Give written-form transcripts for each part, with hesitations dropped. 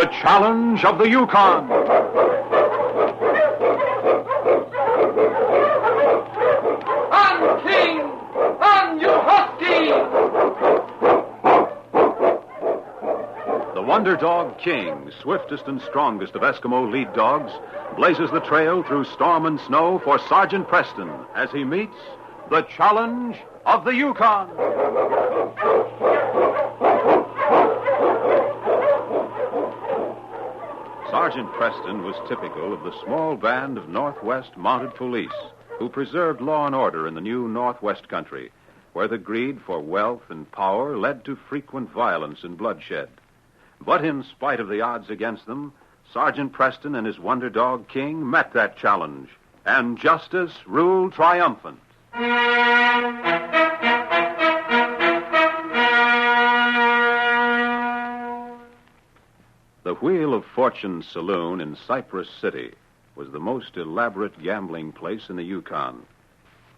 challenge of the Yukon. On, King! On, you husky! The Wonder Dog King, swiftest and strongest of Eskimo lead dogs, blazes the trail through storm and snow for Sergeant Preston as he meets the challenge of the Yukon. Sergeant Preston was typical of the small band of Northwest Mounted Police who preserved law and order in the new Northwest country, where the greed for wealth and power led to frequent violence and bloodshed. But in spite of the odds against them, Sergeant Preston and his Wonder Dog King met that challenge, and justice ruled triumphant. The Wheel of Fortune Saloon in Cypress City was the most elaborate gambling place in the Yukon.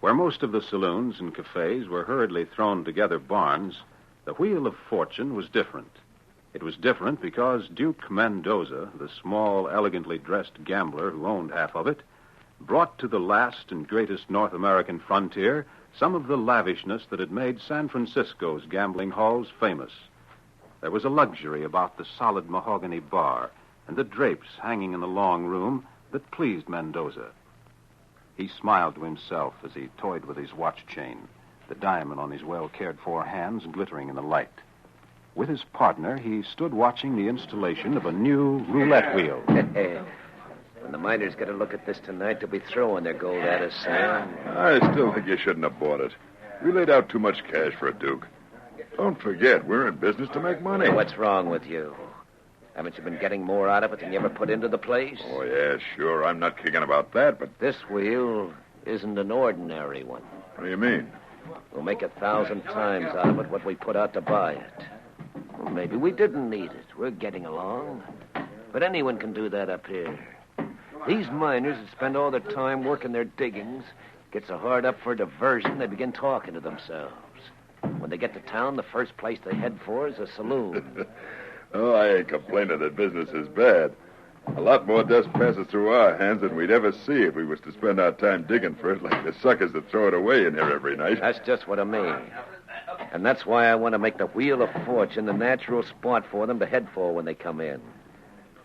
Where most of the saloons and cafes were hurriedly thrown together barns, the Wheel of Fortune was different. It was different because Duke Mendoza, the small, elegantly dressed gambler who owned half of it, brought to the last and greatest North American frontier some of the lavishness that had made San Francisco's gambling halls famous. There was a luxury about the solid mahogany bar and the drapes hanging in the long room that pleased Mendoza. He smiled to himself as he toyed with his watch chain, the diamond on his well-cared-for hands glittering in the light. With his partner, he stood watching the installation of a new roulette wheel. When the miners get a look at this tonight, they'll be throwing their gold at us, Sam. I still think you shouldn't have bought it. We laid out too much cash for a Duke. Don't forget, we're in business to make money. Hey, what's wrong with you? Haven't you been getting more out of it than you ever put into the place? Oh, yeah, sure. I'm not kicking about that, but... This wheel isn't an ordinary one. What do you mean? We'll make 1,000 times out of it what we put out to buy it. Well, maybe we didn't need it. We're getting along. But anyone can do that up here. These miners that spend all their time working their diggings get so hard up for diversion they begin talking to themselves. When they get to town, the first place they head for is a saloon. Oh, I ain't complaining that business is bad. A lot more dust passes through our hands than we'd ever see if we was to spend our time digging for it like the suckers that throw it away in here every night. That's just what I mean. And that's why I want to make the Wheel of Fortune the natural spot for them to head for when they come in.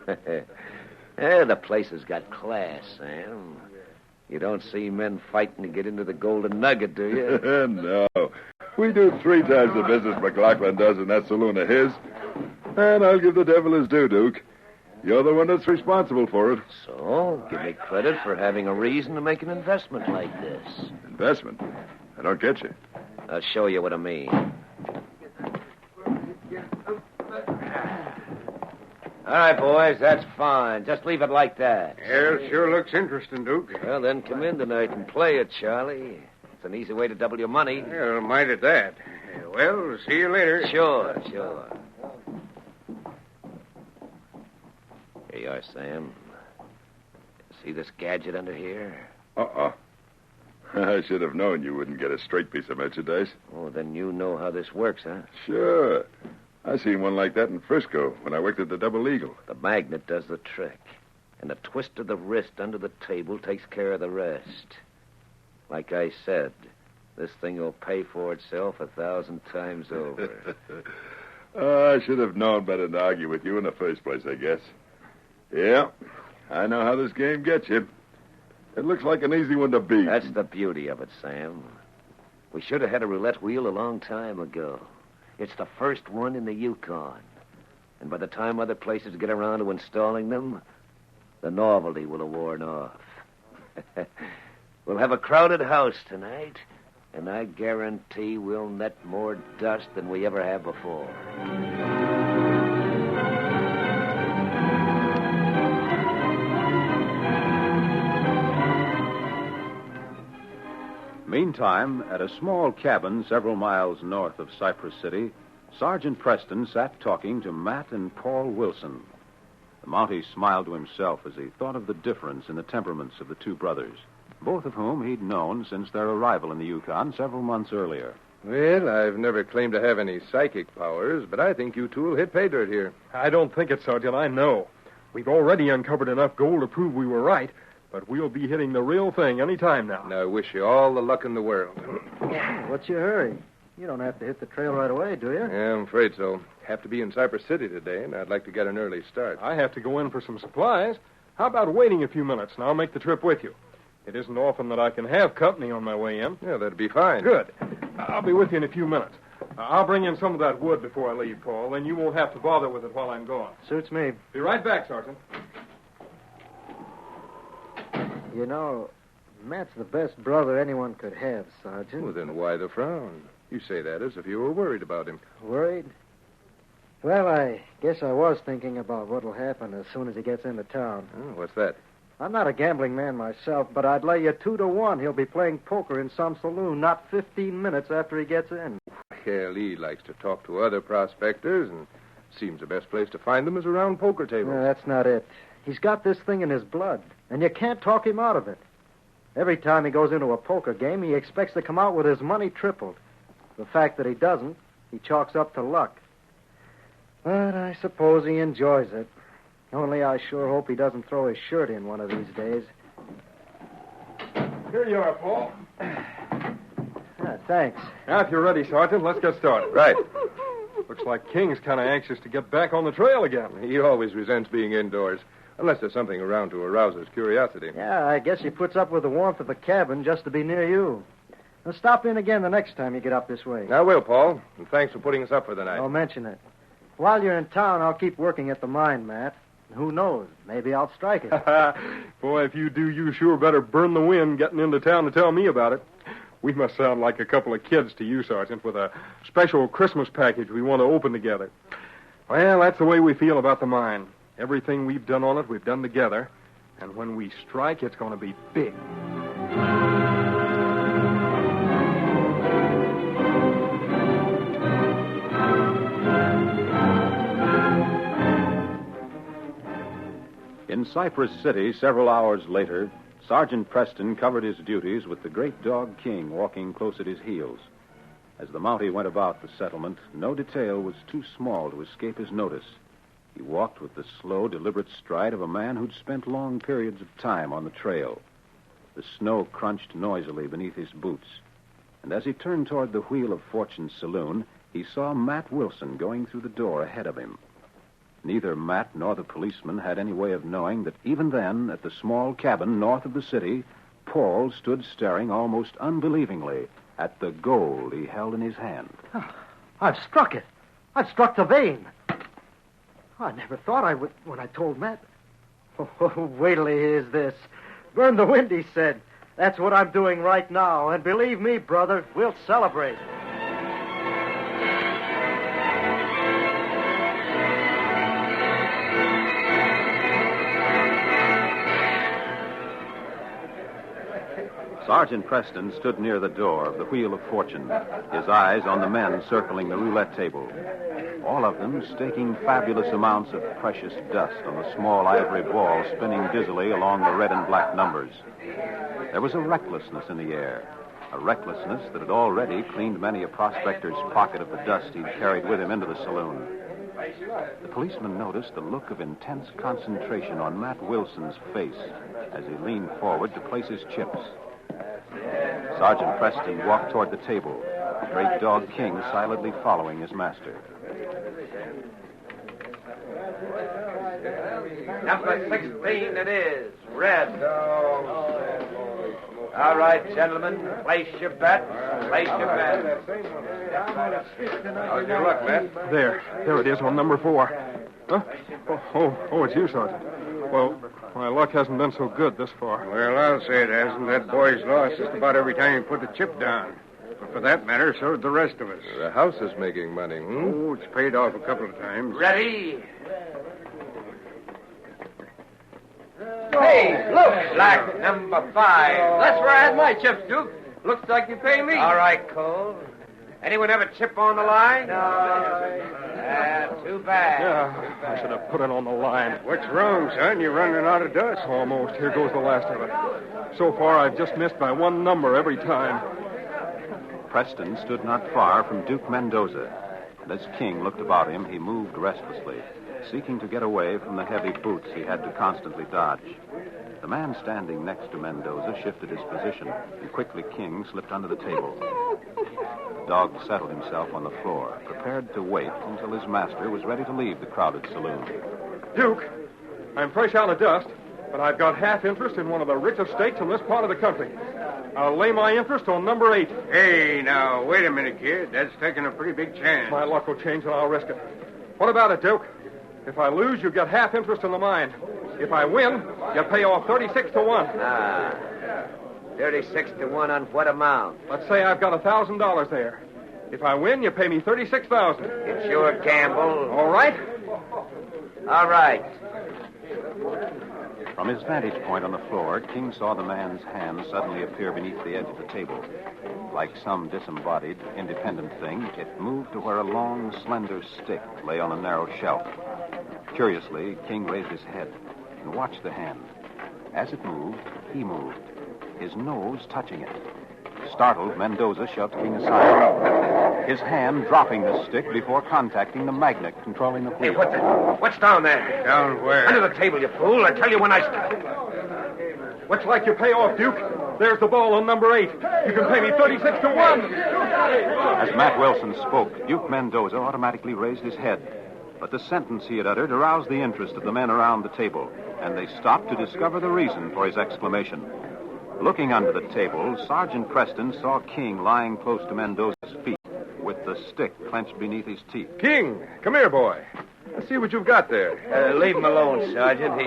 The place has got class, Sam. You don't see men fighting to get into the Golden Nugget, do you? No. We do 3 times the business McLaughlin does in that saloon of his. And I'll give the devil his due, Duke. You're the one that's responsible for it. So, give me credit for having a reason to make an investment like this. Investment? I don't get you. I'll show you what I mean. All right, boys, that's fine. Just leave it like that. Yeah, sure looks interesting, Duke. Well, then come in tonight and play it, Charlie. It's an easy way to double your money. Well, might at that. Well, see you later. Sure. Here you are, Sam. See this gadget under here? Uh-uh. I should have known you wouldn't get a straight piece of merchandise. Oh, then you know how this works, huh? Sure. I seen one like that in Frisco when I worked at the Double Eagle. The magnet does the trick. And a twist of the wrist under the table takes care of the rest. Like I said, this thing will pay for itself 1,000 times over. I should have known better than to argue with you in the first place, I guess. Yeah, I know how this game gets you. It looks like an easy one to beat. That's the beauty of it, Sam. We should have had a roulette wheel a long time ago. It's the first one in the Yukon. And by the time other places get around to installing them, the novelty will have worn off. We'll have a crowded house tonight, and I guarantee we'll net more dust than we ever have before. Meantime, at a small cabin several miles north of Cypress City, Sergeant Preston sat talking to Matt and Paul Wilson. The Mountie smiled to himself as he thought of the difference in the temperaments of the two brothers, both of whom he'd known since their arrival in the Yukon several months earlier. Well, I've never claimed to have any psychic powers, but I think you two will hit pay dirt here. I don't think it, Sergeant. I know. We've already uncovered enough gold to prove we were right, but we'll be hitting the real thing any time now. And I wish you all the luck in the world. What's your hurry? You don't have to hit the trail right away, do you? Yeah, I'm afraid so. Have to be in Cypress City today, and I'd like to get an early start. I have to go in for some supplies. How about waiting a few minutes, and I'll make the trip with you? It isn't often that I can have company on my way in. Yeah, that'd be fine. Good. I'll be with you in a few minutes. I'll bring in some of that wood before I leave, Paul, then you won't have to bother with it while I'm gone. Suits me. Be right back, Sergeant. You know, Matt's the best brother anyone could have, Sergeant. Well, then why the frown? You say that as if you were worried about him. Worried? Well, I guess I was thinking about what'll happen as soon as he gets into town. Oh, what's that? I'm not a gambling man myself, but I'd lay you 2 to 1 he'll be playing poker in some saloon not 15 minutes after he gets in. Hell, he likes to talk to other prospectors, and seems the best place to find them is around poker tables. No, that's not it. He's got this thing in his blood, and you can't talk him out of it. Every time he goes into a poker game, he expects to come out with his money tripled. The fact that he doesn't, he chalks up to luck. But I suppose he enjoys it. Only I sure hope he doesn't throw his shirt in one of these days. Here you are, Paul. Thanks. Now, if you're ready, Sergeant, let's get started. Right. Looks like King's kind of anxious to get back on the trail again. He always resents being indoors, unless there's something around to arouse his curiosity. Yeah, I guess he puts up with the warmth of the cabin just to be near you. Now, stop in again the next time you get up this way. I will, Paul, and thanks for putting us up for the night. I'll mention it. While you're in town, I'll keep working at the mine, Matt. Who knows? Maybe I'll strike it. Boy, if you do, you sure better burn the wind getting into town to tell me about it. We must sound like a couple of kids to you, Sergeant, with a special Christmas package we want to open together. Well, that's the way we feel about the mine. Everything we've done on it, we've done together. And when we strike, it's going to be big. In Cypress City, several hours later, Sergeant Preston covered his duties with the great dog King walking close at his heels. As the Mountie went about the settlement, no detail was too small to escape his notice. He walked with the slow, deliberate stride of a man who'd spent long periods of time on the trail. The snow crunched noisily beneath his boots. And as he turned toward the Wheel of Fortune's saloon, he saw Matt Wilson going through the door ahead of him. Neither Matt nor the policeman had any way of knowing that even then, at the small cabin north of the city, Paul stood staring almost unbelievingly at the gold he held in his hand. Oh, I've struck it. I've struck the vein. I never thought I would when I told Matt. Oh, wait till he hears this. Burn the wind, he said. That's what I'm doing right now. And believe me, brother, we'll celebrate. Sergeant Preston stood near the door of the Wheel of Fortune, his eyes on the men circling the roulette table. All of them staking fabulous amounts of precious dust on the small ivory ball spinning dizzily along the red and black numbers. There was a recklessness in the air, a recklessness that had already cleaned many a prospector's pocket of the dust he'd carried with him into the saloon. The policeman noticed the look of intense concentration on Matt Wilson's face as he leaned forward to place his chips. Sergeant Preston walked toward the table, the great dog King silently following his master. Number 16 it is. Red. All right, gentlemen. Place your bets. Place your bets. How's your luck, Matt? There it is on number 4. Huh? Oh, it's you, Sergeant. Well, my luck hasn't been so good this far. Well, I'll say it hasn't. That boy's lost just about every time he put the chip down. But for that matter, so did the rest of us. The house is making money, Oh, it's paid off a couple of times. Ready? Hey, look, like number 5. That's where I had my chips, Duke. Looks like you pay me. All right, Cole. Anyone have a chip on the line? No. Too bad. Yeah, I should have put it on the line. What's wrong, son? You're running out of dust. Almost. Here goes the last of it. So far, I've just missed by one number every time. Preston stood not far from Duke Mendoza, and as King looked about him, he moved restlessly, seeking to get away from the heavy boots he had to constantly dodge. The man standing next to Mendoza shifted his position, and quickly King slipped under the table. The dog settled himself on the floor, prepared to wait until his master was ready to leave the crowded saloon. Duke, I'm fresh out of dust, but I've got half interest in one of the richest stakes in this part of the country. I'll lay my interest on number 8. Hey, now, wait a minute, kid. That's taking a pretty big chance. My luck will change and I'll risk it. What about it, Duke? If I lose, you get half interest in the mine. If I win, you pay off 36 to 1. 36 to 1 on what amount? Let's say I've got $1,000 there. If I win, you pay me $36,000. It's your gamble. All right? All right. From his vantage point on the floor, King saw the man's hand suddenly appear beneath the edge of the table. Like some disembodied, independent thing, it moved to where a long, slender stick lay on a narrow shelf. Curiously, King raised his head and watched the hand. As it moved, he moved, his nose touching it. Startled, Mendoza shoved King aside, his hand dropping the stick before contacting the magnet controlling the wheel. Hey, what's down there? Down where? Under the table, you fool. I tell you when I stop. Looks like you pay off, Duke. There's the ball on number 8. You can pay me 36 to 1. As Matt Wilson spoke, Duke Mendoza automatically raised his head. But the sentence he had uttered aroused the interest of the men around the table, and they stopped to discover the reason for his exclamation. Looking under the table, Sergeant Preston saw King lying close to Mendoza's feet, with the stick clenched beneath his teeth. King, come here, boy. Let's see what you've got there. Leave him alone, Sergeant.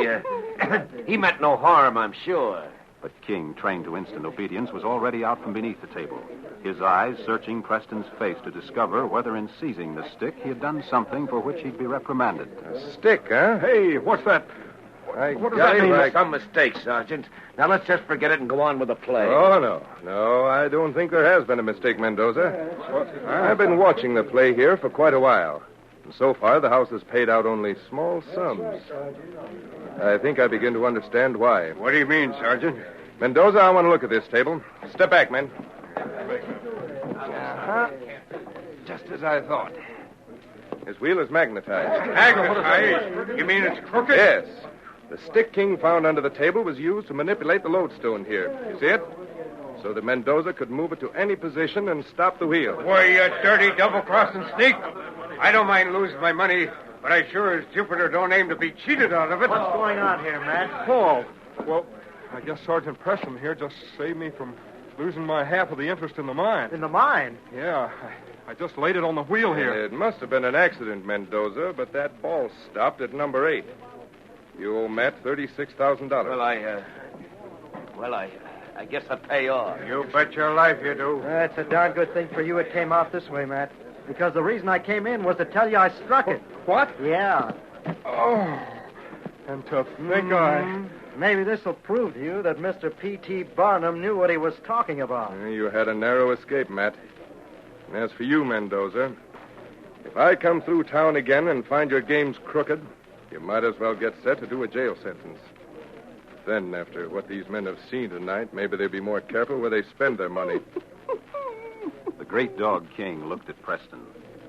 He meant no harm, I'm sure. But King, trained to instant obedience, was already out from beneath the table, his eyes searching Preston's face to discover whether in seizing the stick he had done something for which he'd be reprimanded. A stick, huh? Hey, what's that? What does that mean? Some mistake, Sergeant. Now let's just forget it and go on with the play. Oh, no. No, I don't think there has been a mistake, Mendoza. I've been watching the play here for quite a while. And so far, the house has paid out only small sums. I think I begin to understand why. What do you mean, Sergeant? Mendoza, I want to look at this table. Step back, men. Just as I thought. His wheel is magnetized. Magnetized? You mean it's crooked? Yes. The stick King found under the table was used to manipulate the lodestone here. You see it? So that Mendoza could move it to any position and stop the wheel. Why, you dirty double-crossing sneak. I don't mind losing my money, but I sure as Jupiter don't aim to be cheated out of it. What's going on here, Matt? Paul. Well, I guess Sergeant Preston here just saved me from losing my half of the interest in the mine. In the mine? Yeah, I just laid it on the wheel here. It must have been an accident, Mendoza, but that ball stopped at number 8. You owe Matt $36,000. Well, I guess I pay off. You bet your life you do. It's a darn good thing for you it came out this way, Matt. Because the reason I came in was to tell you I struck it. What? Yeah. Oh, and to think Maybe this will prove to you that Mr. P.T. Barnum knew what he was talking about. You had a narrow escape, Matt. And as for you, Mendoza, if I come through town again and find your game's crooked, you might as well get set to do a jail sentence. Then, after what these men have seen tonight, maybe they'll be more careful where they spend their money. The great dog King looked at Preston.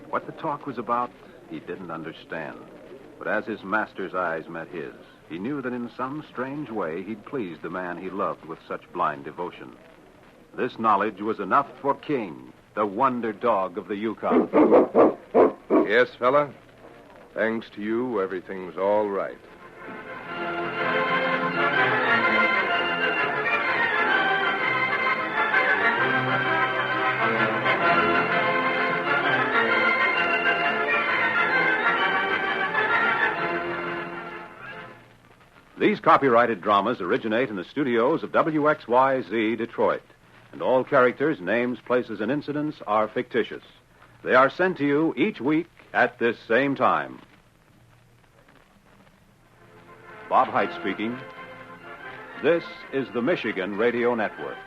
What the talk was about, he didn't understand. But as his master's eyes met his, he knew that in some strange way he'd pleased the man he loved with such blind devotion. This knowledge was enough for King, the wonder dog of the Yukon. Yes, fella? Thanks to you, everything's all right. These copyrighted dramas originate in the studios of WXYZ Detroit, and all characters, names, places, and incidents are fictitious. They are sent to you each week at this same time. Bob Height speaking. This is the Michigan Radio Network.